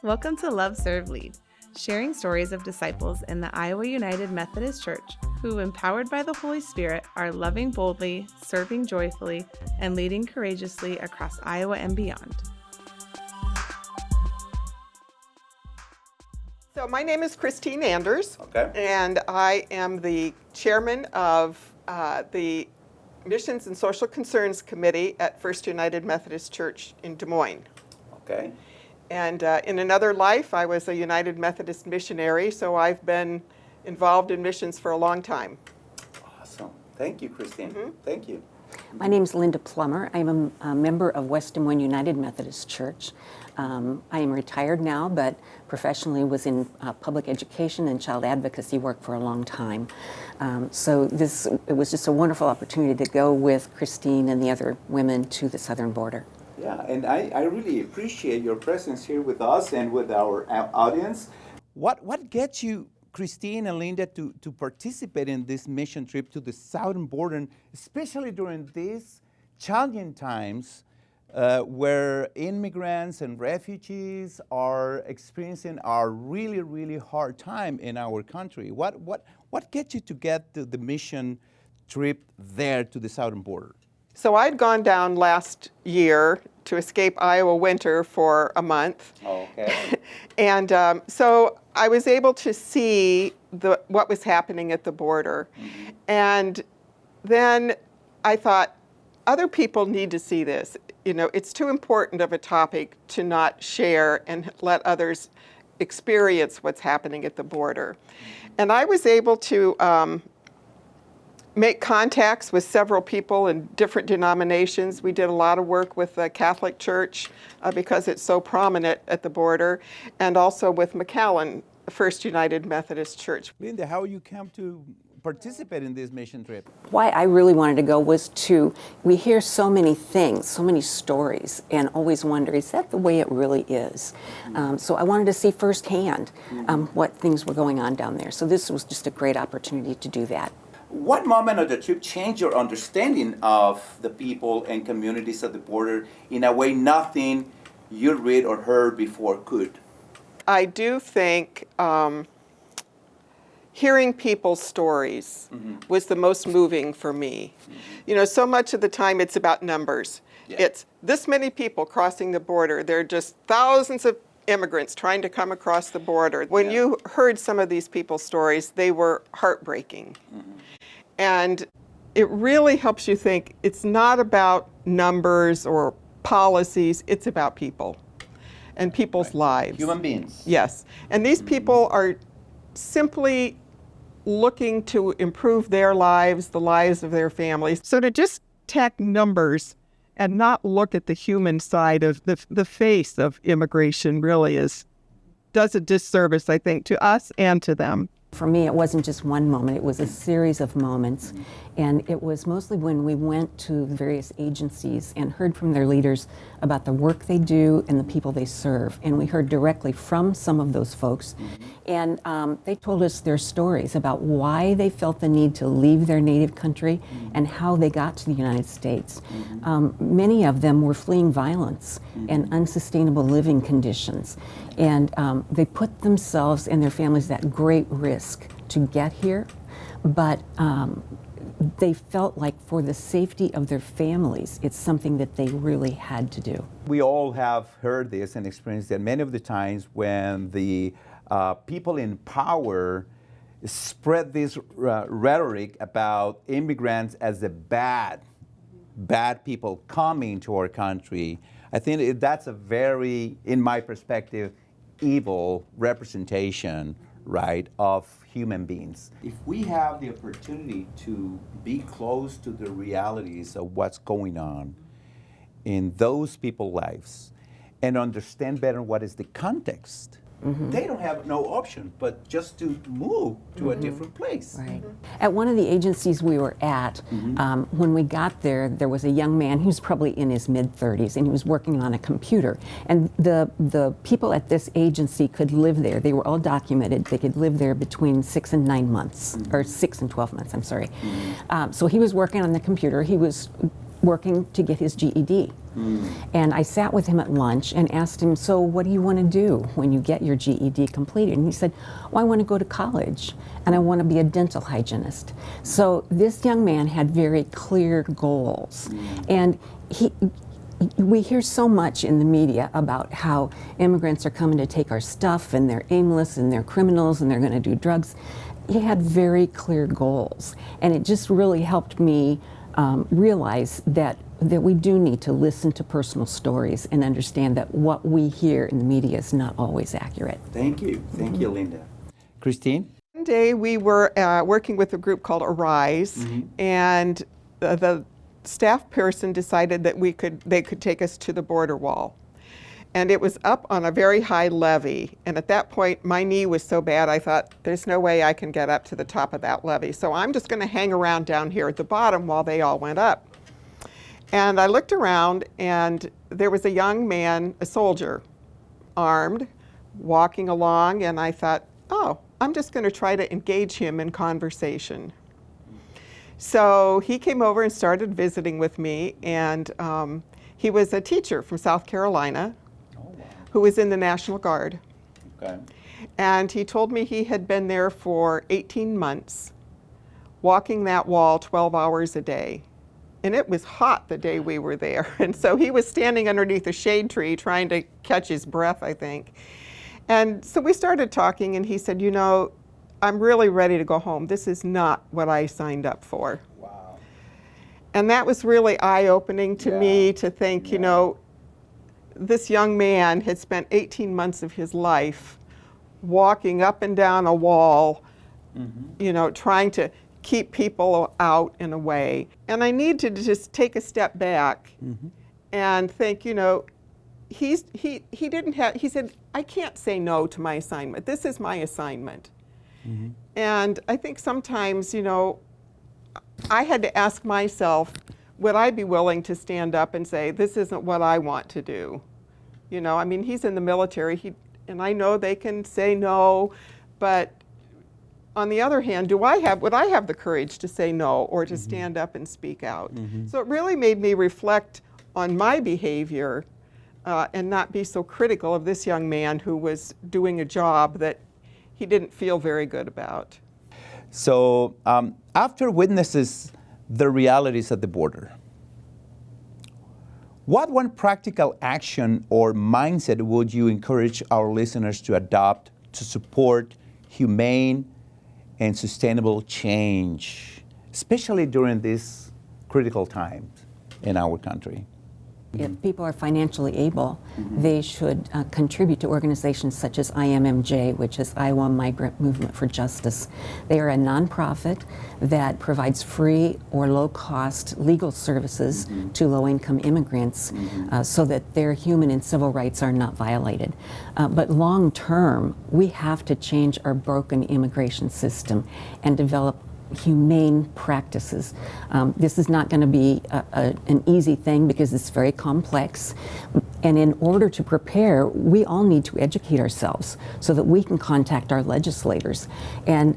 Welcome to Love, Serve, Lead, sharing stories of disciples in the Iowa United Methodist Church who, empowered by the Holy Spirit, are loving boldly, serving joyfully, and leading courageously across Iowa and beyond. So my name is Christine Anders, Okay. and I am the chairman of the Missions and Social Concerns Committee at First United Methodist Church in Des Moines. Okay. And in another life, I was a United Methodist missionary, so I've been involved in missions for a long time. Awesome. Thank you, Christine. Thank you. My name is Linda Plummer. I'm a member of West Des Moines United Methodist Church. I am retired now, but professionally was in public education and child advocacy work for a long time. So it was just a wonderful opportunity to go with Christine and the other women to the southern border. Yeah, and I really appreciate your presence here with us and with our audience. What gets you, Christine and Linda, to participate in this mission trip to the southern border, especially during these challenging times where immigrants and refugees are experiencing a really, really hard time in our country? What gets you to get the mission trip there to the southern border? So I'd gone down last year to escape Iowa winter for a month. Okay. And so I was able to see what was happening at the border. Mm-hmm. And then I thought, other people need to see this. You know, it's too important of a topic to not share and let others experience what's happening at the border. And I was able to make contacts with several people in different denominations. We did a lot of work with the Catholic Church because it's so prominent at the border, and also with McAllen, First United Methodist Church. Linda, how you came to participate in this mission trip? Why I really wanted to go was we hear so many things, so many stories, and always wonder, is that the way it really is? So I wanted to see firsthand what things were going on down there. So this was just a great opportunity to do that. What moment of the trip changed your understanding of the people and communities at the border in a way nothing you read or heard before could? I do think hearing people's stories was the most moving for me. You know, so much of the time it's about numbers. Yeah. It's this many people crossing the border. There are just thousands of immigrants trying to come across the border. When you heard some of these people's stories, they were heartbreaking. And it really helps you think it's not about numbers or policies, it's about people and people's lives. Human beings. Yes. And these people are simply looking to improve their lives, the lives of their families. So to just tack numbers and not look at the human side of the face of immigration really does a disservice, I think, to us and to them. For me, it wasn't just one moment, it was a series of moments. And it was mostly when we went to various agencies and heard from their leaders about the work they do and the people they serve. And we heard directly from some of those folks. And they told us their stories about why they felt the need to leave their native country and how they got to the United States. Many of them were fleeing violence and unsustainable living conditions. And they put themselves and their families at great risk to get here, but they felt like for the safety of their families, it's something that they really had to do. We all have heard this and experienced that many of the times when the people in power spread this rhetoric about immigrants as the bad people coming to our country. I think that's a very, in my perspective, evil representation, right, of human beings. If we have the opportunity to be close to the realities of what's going on in those people's lives and understand better what is the context, they don't have no option but just to move to a different place. Right. At one of the agencies we were at, when we got there, there was a young man, he was probably in his mid-30s, and he was working on a computer. And the people at this agency could live there. They were all documented. They could live there between 6 and 9 months, or 6 and 12 months, I'm sorry. So he was working on the computer. He was working to get his GED. And I sat with him at lunch and asked him, so what do you want to do when you get your GED completed? And he said, well, I want to go to college and I want to be a dental hygienist. So this young man had very clear goals. And we hear so much in the media about how immigrants are coming to take our stuff and they're aimless and they're criminals and they're going to do drugs. He had very clear goals. And it just really helped me realize that we do need to listen to personal stories and understand that what we hear in the media is not always accurate. Thank you. Thank you, Linda. Christine? One day we were working with a group called Arise, and the staff person decided that they could take us to the border wall. And it was up on a very high levee. And at that point, my knee was so bad, I thought, there's no way I can get up to the top of that levee. So I'm just going to hang around down here at the bottom while they all went up. And I looked around, and there was a young man, a soldier, armed, walking along. And I thought, oh, I'm just going to try to engage him in conversation. So he came over and started visiting with me. And he was a teacher from South Carolina. Who was in the National Guard. Okay. And he told me he had been there for 18 months, walking that wall 12 hours a day. And it was hot the day we were there. And so he was standing underneath a shade tree trying to catch his breath, I think. And so we started talking, and he said, you know, I'm really ready to go home. This is not what I signed up for. Wow. And that was really eye-opening to me to think, you know, this young man had spent 18 months of his life walking up and down a wall, you know, trying to keep people out and away. And I need to just take a step back and think, you know, he said, I can't say no to my assignment. This is my assignment. And I think sometimes, you know, I had to ask myself, would I be willing to stand up and say, this isn't what I want to do? You know, I mean, he's in the military, and I know they can say no, but on the other hand, would I have the courage to say no or to stand up and speak out? So it really made me reflect on my behavior and not be so critical of this young man who was doing a job that he didn't feel very good about. So after witnesses the realities at the border, what one practical action or mindset would you encourage our listeners to adopt to support humane and sustainable change, especially during these critical times in our country? If people are financially able, they should contribute to organizations such as IMMJ, which is Iowa Migrant Movement for Justice. They are a nonprofit that provides free or low-cost legal services to low-income immigrants so that their human and civil rights are not violated. But long-term, we have to change our broken immigration system and develop humane practices. This is not going to be an easy thing because it's very complex. And in order to prepare, we all need to educate ourselves so that we can contact our legislators. And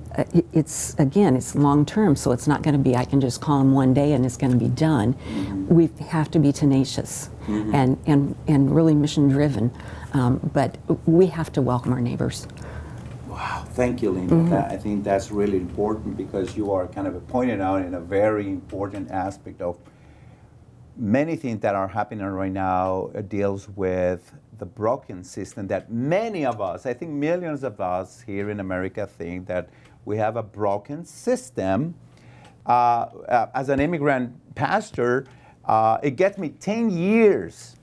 it's long term, so it's not going to be, I can just call them one day and it's going to be done. We have to be tenacious and really mission driven. But we have to welcome our neighbors. Wow, thank you, Linda. I think that's really important because you are kind of pointing out in a very important aspect of many things that are happening right now. Deals with the broken system that many of us, I think millions of us here in America, think that we have a broken system. As an immigrant pastor, it gets me 10 years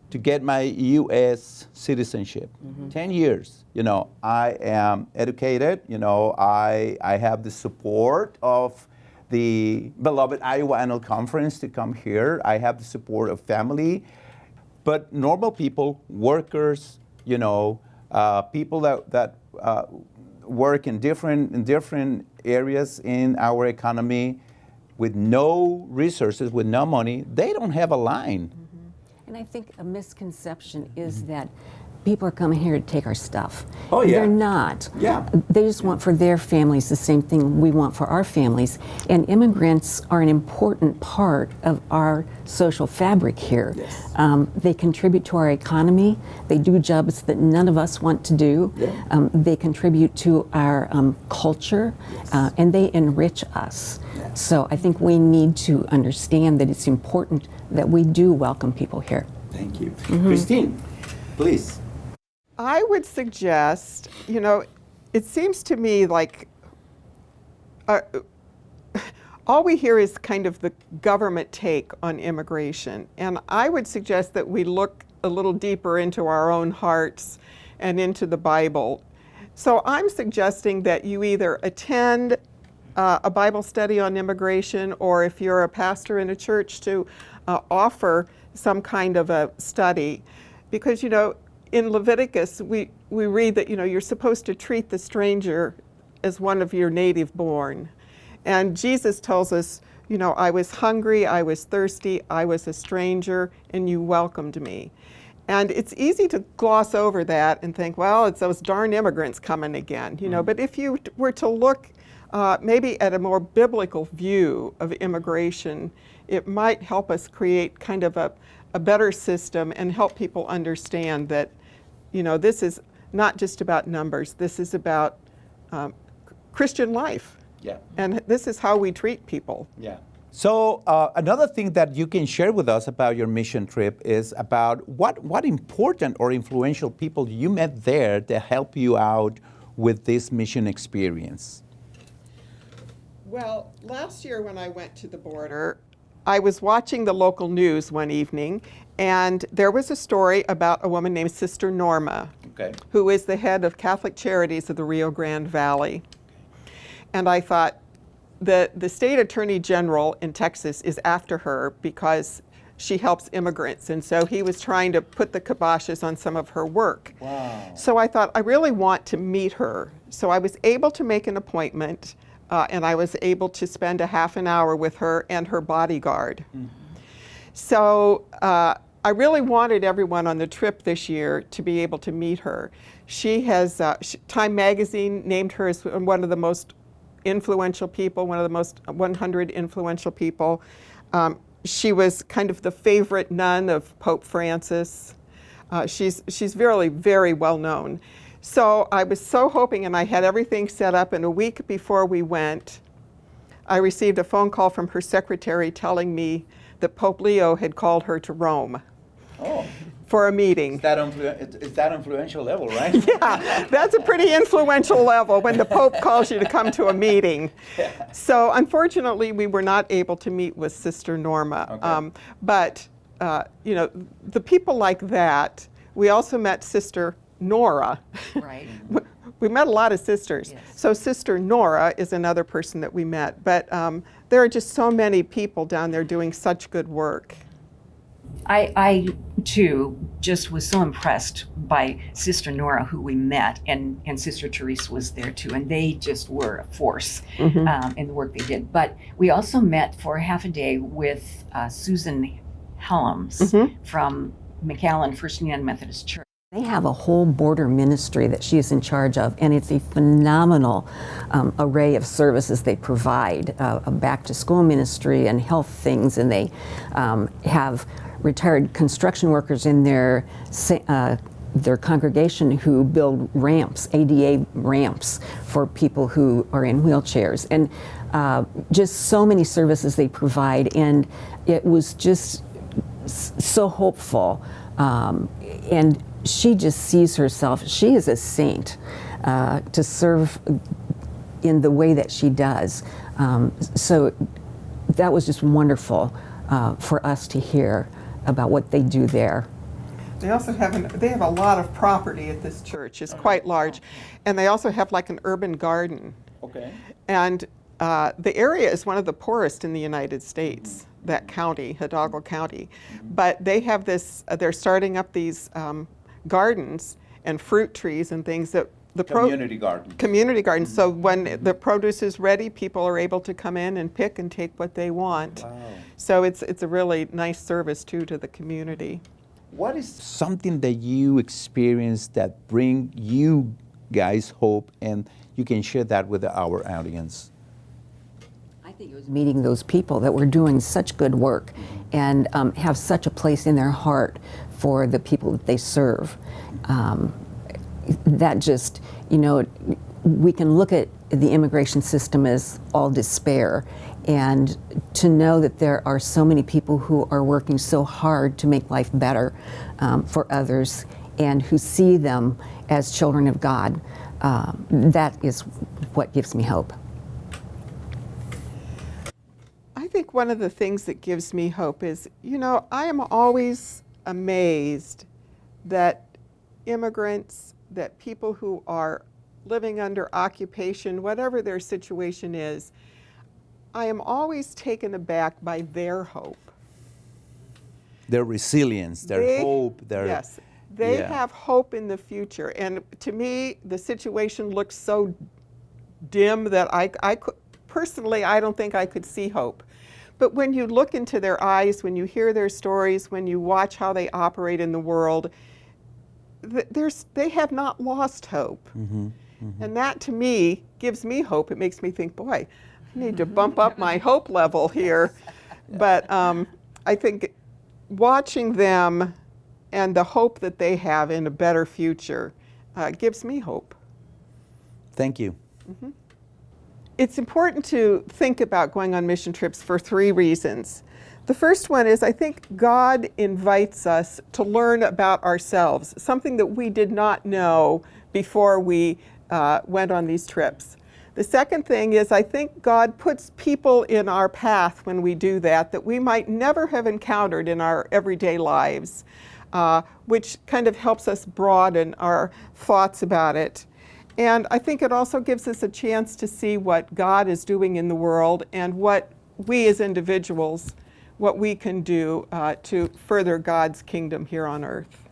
to get my U.S. citizenship. 10 years. You know, I am educated. You know, I have the support of the beloved Iowa Annual Conference to come here. I have the support of family. But normal people, workers, you know, people that work in different areas in our economy with no resources, with no money, they don't have a line. And I think a misconception is that people are coming here to take our stuff. Oh, yeah. They're not. Yeah. They just want for their families the same thing we want for our families. And immigrants are an important part of our social fabric here. Yes. They contribute to our economy. They do jobs that none of us want to do. Yeah. They contribute to our culture, Yes. and they enrich us. Yes. So I think we need to understand that it's important that we do welcome people here. Thank you. Christine, please. I would suggest, it seems to me like all we hear is kind of the government take on immigration. And I would suggest that we look a little deeper into our own hearts and into the Bible. So I'm suggesting that you either attend a Bible study on immigration, or if you're a pastor in a church, to offer some kind of a study. Because, in Leviticus, we read that, you're supposed to treat the stranger as one of your native born. And Jesus tells us, I was hungry, I was thirsty, I was a stranger, and you welcomed me. And it's easy to gloss over that and think, well, it's those darn immigrants coming again, But if you were to look maybe at a more biblical view of immigration, it might help us create kind of a better system and help people understand that, this is not just about numbers. This is about Christian life. Yeah. And this is how we treat people. Yeah. So another thing that you can share with us about your mission trip is about what important or influential people you met there to help you out with this mission experience. Well, last year when I went to the border, I was watching the local news one evening, and there was a story about a woman named Sister Norma, Okay. who is the head of Catholic Charities of the Rio Grande Valley. And I thought, the state attorney general in Texas is after her because she helps immigrants, and so he was trying to put the kiboshes on some of her work. Wow. So I thought, I really want to meet her. So I was able to make an appointment, and I was able to spend a half an hour with her and her bodyguard. Mm-hmm. So I really wanted everyone on the trip this year to be able to meet her. She has, Time Magazine named her as one of the most influential people, one of the most 100 influential people. She was kind of the favorite nun of Pope Francis. She's really very well known. So I was so hoping, and I had everything set up, and a week before we went, I received a phone call from her secretary telling me that Pope Leo had called her to Rome for a meeting. It's that influential level, right? Yeah, that's a pretty influential level when the Pope calls you to come to a meeting. Yeah. So unfortunately, we were not able to meet with Sister Norma. Okay. But the people like that, we also met Sister Nora. Right. We met a lot of sisters. Yes. So Sister Nora is another person that we met. But there are just so many people down there doing such good work. I too just was so impressed by Sister Nora, who we met, and Sister Therese was there too, and they just were a force in the work they did. But we also met for half a day with Susan Helms from McAllen First United Methodist Church. They have a whole border ministry that she is in charge of, and it's a phenomenal array of services they provide, a back-to-school ministry and health things, and they have retired construction workers in their congregation who build ramps, ADA ramps, for people who are in wheelchairs, and just so many services they provide, and it was just so hopeful, and she just sees herself, she is a saint to serve in the way that she does. So that was just wonderful for us to hear about what they do there. They also have a lot of property at this church. It's quite large. And they also have like an urban garden. Okay. And the area is one of the poorest in the United States, that county, Hidalgo County. But they have this, they're starting up these gardens and fruit trees and things that Community garden. Community gardens. So when the produce is ready, people are able to come in and pick and take what they want. Wow. So it's a really nice service too to the community. What is something that you experienced that bring you guys hope, and you can share that with our audience? I think it was meeting those people that were doing such good work and have such a place in their heart for the people that they serve. That just, we can look at the immigration system as all despair, and to know that there are so many people who are working so hard to make life better for others and who see them as children of God, that is what gives me hope. I think one of the things that gives me hope is, I am always amazed that immigrants, that people who are living under occupation, whatever their situation is, I am always taken aback by their hope. Their resilience, their hope, Yes, they have hope in the future. And to me, the situation looks so dim that I could, personally, I don't think I could see hope. But when you look into their eyes, when you hear their stories, when you watch how they operate in the world, they have not lost hope. And that, to me, gives me hope. It makes me think, boy, I need to bump up my hope level here. But I think watching them and the hope that they have in a better future gives me hope. Thank you. It's important to think about going on mission trips for 3 reasons. The first one is, I think God invites us to learn about ourselves, something that we did not know before we went on these trips. The second thing is, I think God puts people in our path when we do that we might never have encountered in our everyday lives, which kind of helps us broaden our thoughts about it. And I think it also gives us a chance to see what God is doing in the world and what we as individuals, what we can do to further God's kingdom here on earth.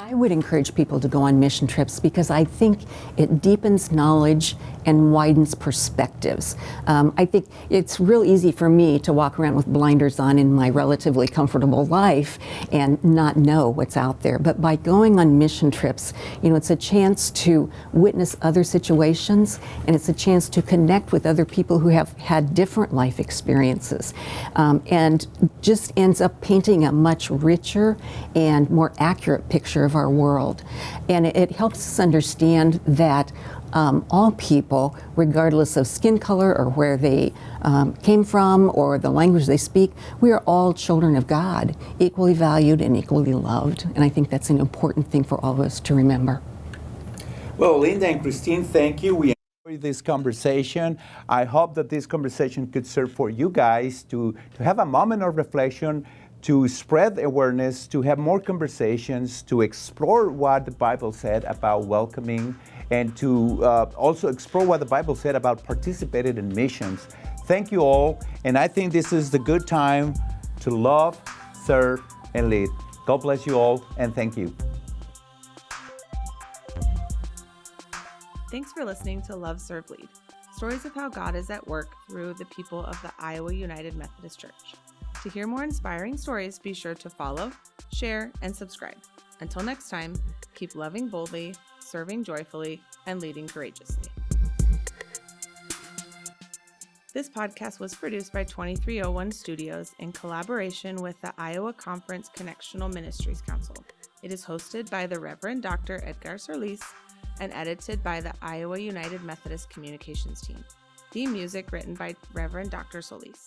I would encourage people to go on mission trips because I think it deepens knowledge and widens perspectives. I think it's real easy for me to walk around with blinders on in my relatively comfortable life and not know what's out there. But by going on mission trips, it's a chance to witness other situations, and it's a chance to connect with other people who have had different life experiences, and just ends up painting a much richer and more accurate picture of our world. And it helps us understand that all people, regardless of skin color or where they came from or the language they speak, we are all children of God, equally valued and equally loved. And I think that's an important thing for all of us to remember. Well, Linda and Christine, thank you. We enjoyed this conversation. I hope that this conversation could serve for you guys to have a moment of reflection, to spread awareness, to have more conversations, to explore what the Bible said about welcoming, and to also explore what the Bible said about participating in missions. Thank you all, and I think this is the good time to love, serve, and lead. God bless you all, and thank you. Thanks for listening to Love, Serve, Lead, stories of how God is at work through the people of the Iowa United Methodist Church. To hear more inspiring stories, be sure to follow, share, and subscribe. Until next time, keep loving boldly, serving joyfully, and leading courageously. This podcast was produced by 2301 Studios in collaboration with the Iowa Conference Connectional Ministries Council. It is hosted by the Reverend Dr. Edgar Solís and edited by the Iowa United Methodist Communications Team. Theme music written by Reverend Dr. Solís.